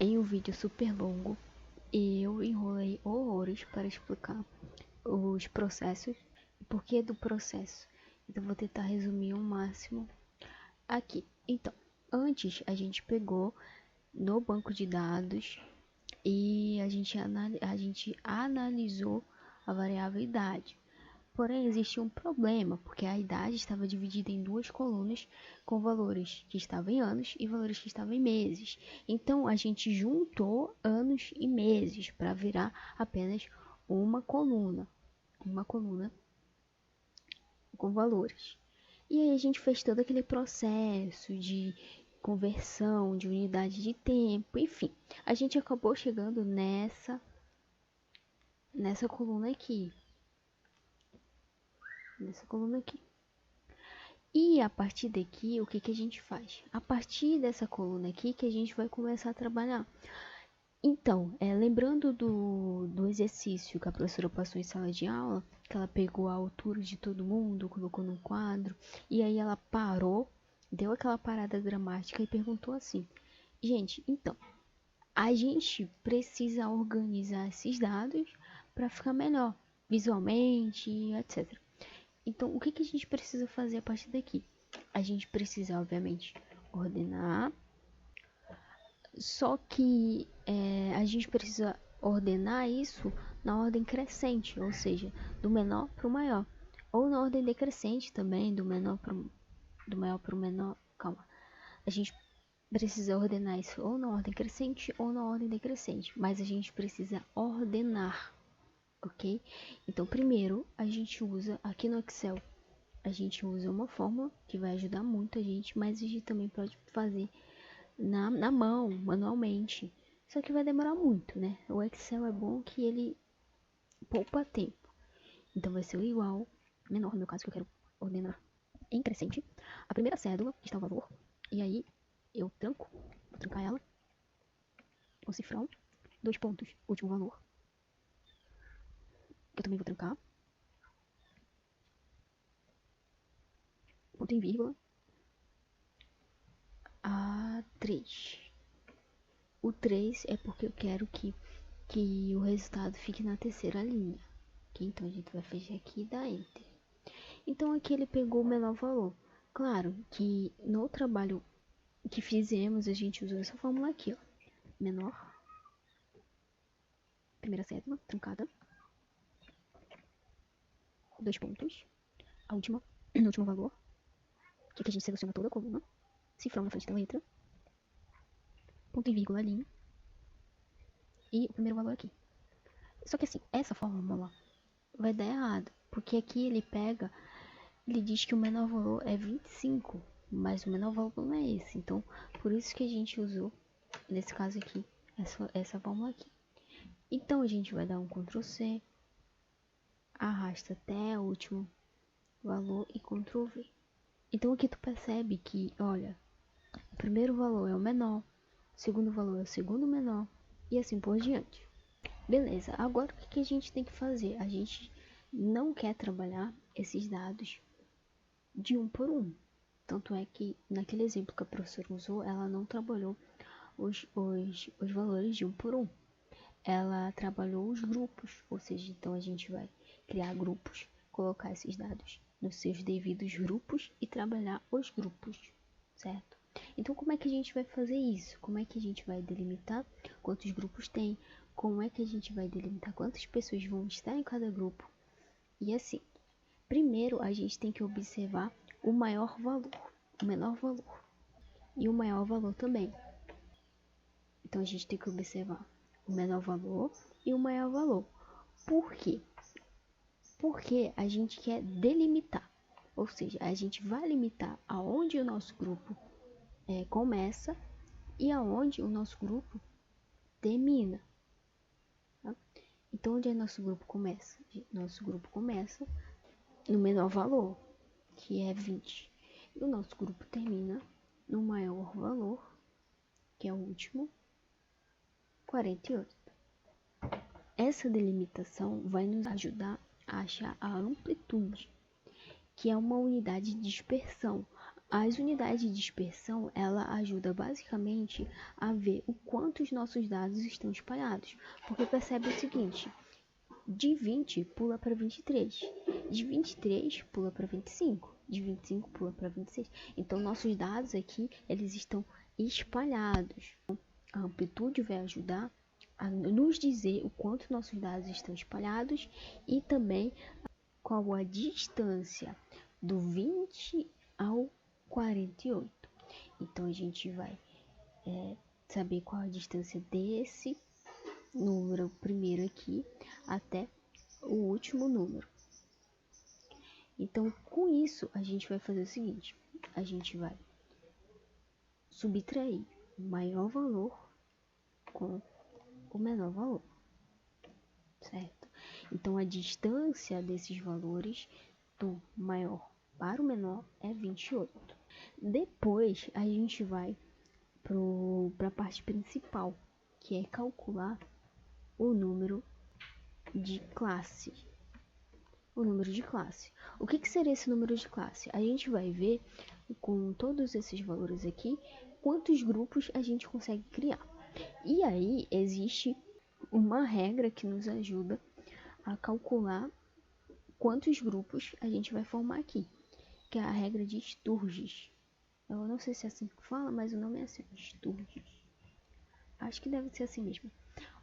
em um vídeo super longo, eu enrolei horrores para explicar os processos, o porquê do processo. Então vou tentar resumir o máximo aqui. Então, antes a gente pegou no banco de dados e a gente analisou a variável idade. Porém, existia um problema, porque a idade estava dividida em duas colunas com valores que estavam em anos e valores que estavam em meses. Então, a gente juntou anos e meses para virar apenas uma coluna com valores. E aí a gente fez todo aquele processo de conversão de unidade de tempo, enfim. A gente acabou chegando nessa coluna aqui. E a partir daqui, o que a gente faz? A partir dessa coluna aqui que a gente vai começar a trabalhar. Então, lembrando do exercício que a professora passou em sala de aula, que ela pegou a altura de todo mundo, colocou num quadro, e aí ela parou, deu aquela parada dramática e perguntou assim: gente, então, a gente precisa organizar esses dados para ficar melhor, visualmente, etc. Então, o que a gente precisa fazer a partir daqui? A gente precisa, obviamente, ordenar. Só que a gente precisa ordenar isso na ordem crescente, ou seja, do menor para o maior. Ou na ordem decrescente também, do maior para o menor. Calma. A gente precisa ordenar isso ou na ordem crescente ou na ordem decrescente. Mas a gente precisa ordenar, ok? Então, primeiro, a gente usa aqui no Excel. A gente usa uma fórmula que vai ajudar muito a gente, mas a gente também pode fazer na mão, manualmente. Só que vai demorar muito, né? O Excel é bom que ele poupa tempo. Então vai ser o igual, menor no meu caso, que eu quero ordenar em crescente. A primeira cédula está o valor. E aí eu tranco, vou trancar ela com cifrão, 2 pontos, último valor. Eu também vou trancar. Ponto em vírgula. A3. O 3 é porque eu quero que o resultado fique na terceira linha. Okay? Então a gente vai fechar aqui e dar Enter. Então aqui ele pegou o menor valor. Claro que no trabalho que fizemos a gente usou essa fórmula aqui, ó. Menor, primeira cédula, trancada, 2 pontos, a última, no último valor, que a gente seleciona toda a coluna, cifrão na frente da letra, ponto e vírgula, linha, e o primeiro valor aqui. Só que assim, essa fórmula vai dar errado, porque aqui ele diz que o menor valor é 25, mas o menor valor não é esse. Então, por isso que a gente usou, nesse caso aqui, essa fórmula aqui. Então, a gente vai dar um Ctrl C, arrasta até o último valor e Ctrl V. Então, aqui tu percebe que, olha, o primeiro valor é o menor, o segundo valor é o segundo menor, e assim por diante. Beleza, agora o que a gente tem que fazer? A gente não quer trabalhar esses dados de um por um. Tanto é que naquele exemplo que a professora usou, ela não trabalhou os valores de um por um. Ela trabalhou os grupos, ou seja, então a gente vai criar grupos, colocar esses dados nos seus devidos grupos e trabalhar os grupos, certo? Então como é que a gente vai fazer isso? Como é que a gente vai delimitar quantos grupos tem? Como é que a gente vai delimitar quantas pessoas vão estar em cada grupo? E assim, primeiro a gente tem que observar o maior valor, o menor valor e o maior valor também. Então a gente tem que observar o menor valor e o maior valor. Por quê? Porque a gente quer delimitar, ou seja, a gente vai limitar aonde o nosso grupo começa e aonde o nosso grupo termina. Tá? Então, onde é nosso grupo começa? Nosso grupo começa no menor valor, que é 20. E o nosso grupo termina no maior valor, que é o último, 48. Essa delimitação vai nos ajudar a achar a amplitude, que é uma unidade de dispersão. As unidades de dispersão, ela ajuda basicamente a ver o quanto os nossos dados estão espalhados. Porque percebe o seguinte, de 20 pula para 23, de 23 pula para 25, de 25 pula para 26. Então, nossos dados aqui, eles estão espalhados. A amplitude vai ajudar a nos dizer o quanto nossos dados estão espalhados e também qual a distância do 20 ao 48. Então, a gente vai saber qual a distância desse número primeiro aqui até o último número. Então, com isso, a gente vai fazer o seguinte, a gente vai subtrair o maior valor com o menor valor, certo? Então, a distância desses valores do maior para o menor é 28. Depois, a gente vai para a parte principal, que é calcular o número de classe. O número de classe. O que seria esse número de classe? A gente vai ver, com todos esses valores aqui, quantos grupos a gente consegue criar. E aí, existe uma regra que nos ajuda a calcular quantos grupos a gente vai formar aqui, que é a regra de Sturges. Eu não sei se é assim que fala, mas o nome é assim, Sturges. Acho que deve ser assim mesmo.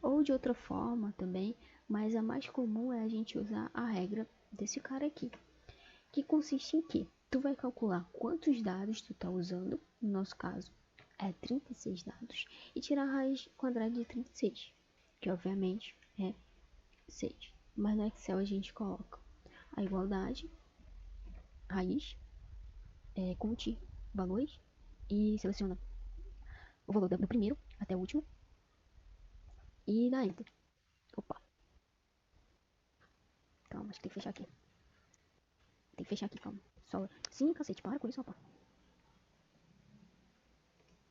Ou de outra forma também, mas a mais comum é a gente usar a regra desse cara aqui, que consiste em que tu vai calcular quantos dados tu tá usando, no nosso caso é 36 dados, e tirar a raiz quadrada de 36, que obviamente é 6. Mas no Excel a gente coloca a igualdade, raiz, conte valores e seleciona o valor do primeiro até o último e dá Enter. Opa, calma, acho que tem que fechar aqui. Tem que fechar aqui, calma. Só... Sim, cacete, para com isso, rapaz.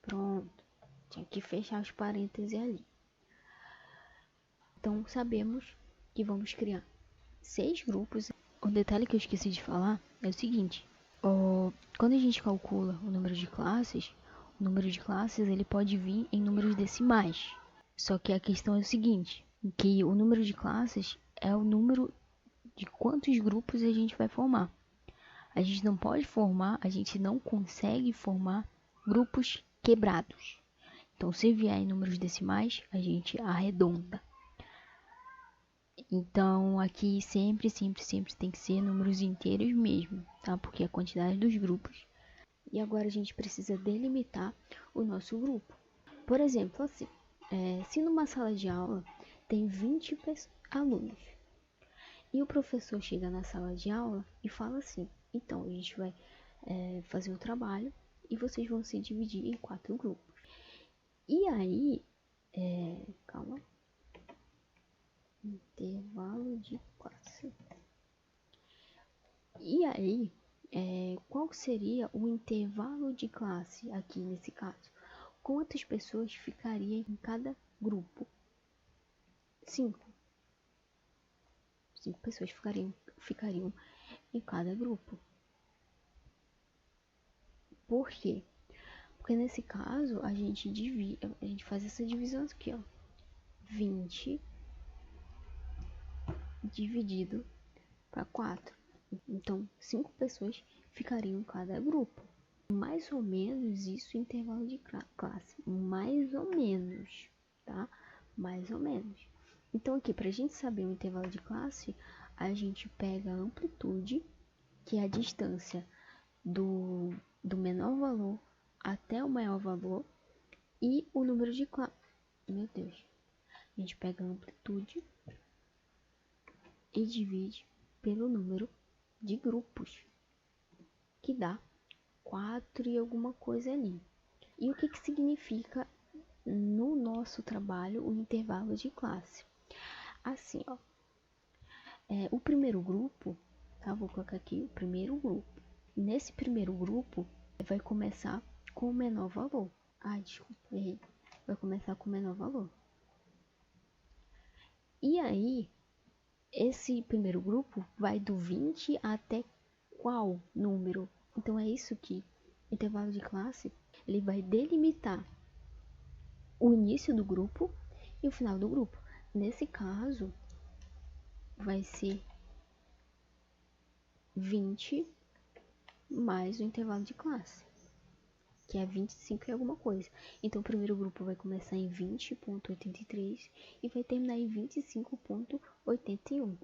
Pronto. Tinha que fechar os parênteses ali. Então, sabemos que vamos criar 6 grupos. O detalhe que eu esqueci de falar é o seguinte. Quando a gente calcula o número de classes ele pode vir em números decimais. Só que a questão é o seguinte, que o número de classes é o número de quantos grupos a gente vai formar. A gente não pode formar, a gente não consegue formar grupos quebrados. Então, se vier em números decimais, a gente arredonda. Então, aqui sempre tem que ser números inteiros mesmo, tá? Porque a quantidade dos grupos. E agora a gente precisa delimitar o nosso grupo. Por exemplo, assim, se numa sala de aula tem 20 alunos, e o professor chega na sala de aula e fala assim, então a gente vai fazer um trabalho e vocês vão se dividir em 4 grupos. E aí, calma, intervalo de classe. E aí, qual seria o intervalo de classe aqui nesse caso? Quantas pessoas ficariam em cada grupo? 5. 5 pessoas ficariam em cada grupo. Por quê? Porque nesse caso a gente faz essa divisão aqui, ó. 20 dividido para 4. Então, 5 pessoas ficariam em cada grupo. Mais ou menos isso intervalo de classe. Mais ou menos, tá? Mais ou menos. Então, aqui, para a gente saber o intervalo de classe, a gente pega a amplitude, que é a distância do menor valor até o maior valor, e o número de classe. Meu Deus. A gente pega a amplitude e divide pelo número de grupos, que dá 4 e alguma coisa ali. E o que significa no nosso trabalho o intervalo de classe? Assim, ó, o primeiro grupo, tá? Vou colocar aqui o primeiro grupo. Nesse primeiro grupo, vai começar com o menor valor. Desculpa, errei. Vai começar com o menor valor. E aí, esse primeiro grupo vai do 20 até qual número? Então, é isso que Intervalo de classe, ele vai delimitar o início do grupo e o final do grupo. Nesse caso, vai ser 20 mais o intervalo de classe, que é 25 e alguma coisa. Então, o primeiro grupo vai começar em 20,83 e vai terminar em 25,81.